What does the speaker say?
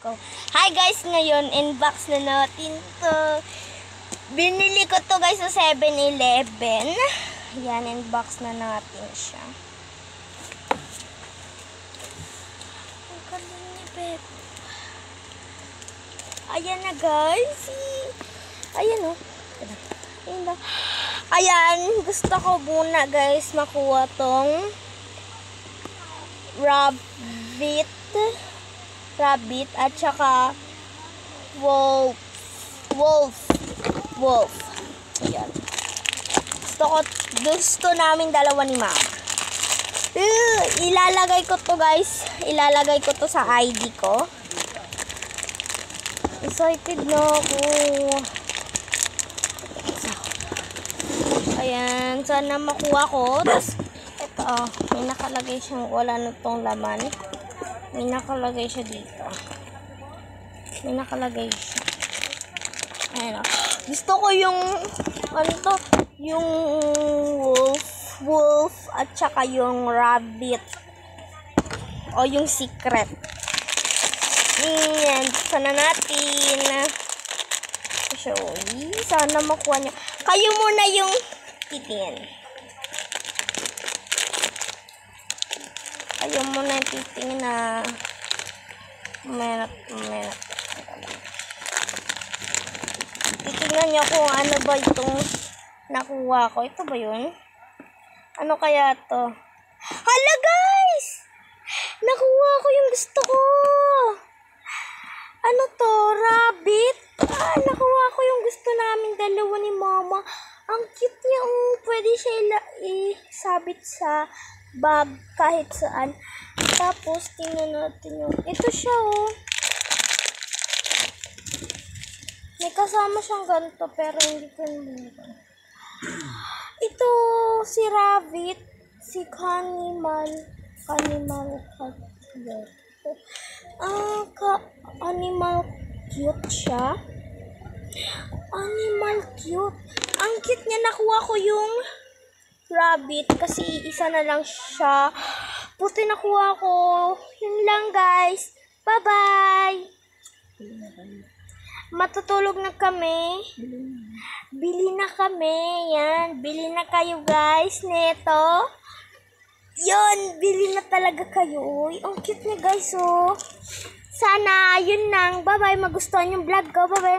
Go. Hi guys, ngayon inbox na natin to. Binili ko to guys sa 7-Eleven. Yan, inbox na natin siya. Ang galing ni Beth. Ayan na guys. Ayan o. Ayan na. Ayan, gusto ko muna guys makuha tong rabbit at saka wolf. Ayan. Gusto namin dalawa ni Mama. Ilalagay ko to guys. Ilalagay ko to sa ID ko. Excited na ako. Ayan. Sana makuha ko. Tapos, ito may nakalagay siyang wala na tong laman. May nakalagay siya dito. May nakalagay siya. Ayan o. Gusto ko yung, ano to? Yung wolf at saka yung rabbit. O yung secret. Ayan. Sana natin. So, sana makuha niyo. Kayo muna yung titingin. Ayaw mo na titingin na minute. Titingnan niyo kung ano ba itong nakuha ko. Ito ba yun? Ano kaya to? Hala guys! Nakuha ko yung gusto ko! Ano to? Rabbit? Nakuha ko yung gusto namin dalawa ni Mama. Ang cute niya. Pwede siya isabit sa bag kahit saan. Tapos tingnan natin yung ito siya may kasama siyang ganito pero hindi ko nabunod. Ito si rabbit, si animal cute siya. Animal cute. Ang cute niya. Nakuha ko yung rabbit kasi isa na lang siya. Puti nakuha ko. Yun lang guys. Bye-bye. Matutulog na kami. Bili na kami. Yan. Bili na kayo guys. Neto. Yun. Bili na talaga kayo. Uy, ang cute niya guys. Sana yun lang. Bye-bye. Magustuhan yung vlog ko. Bye-bye.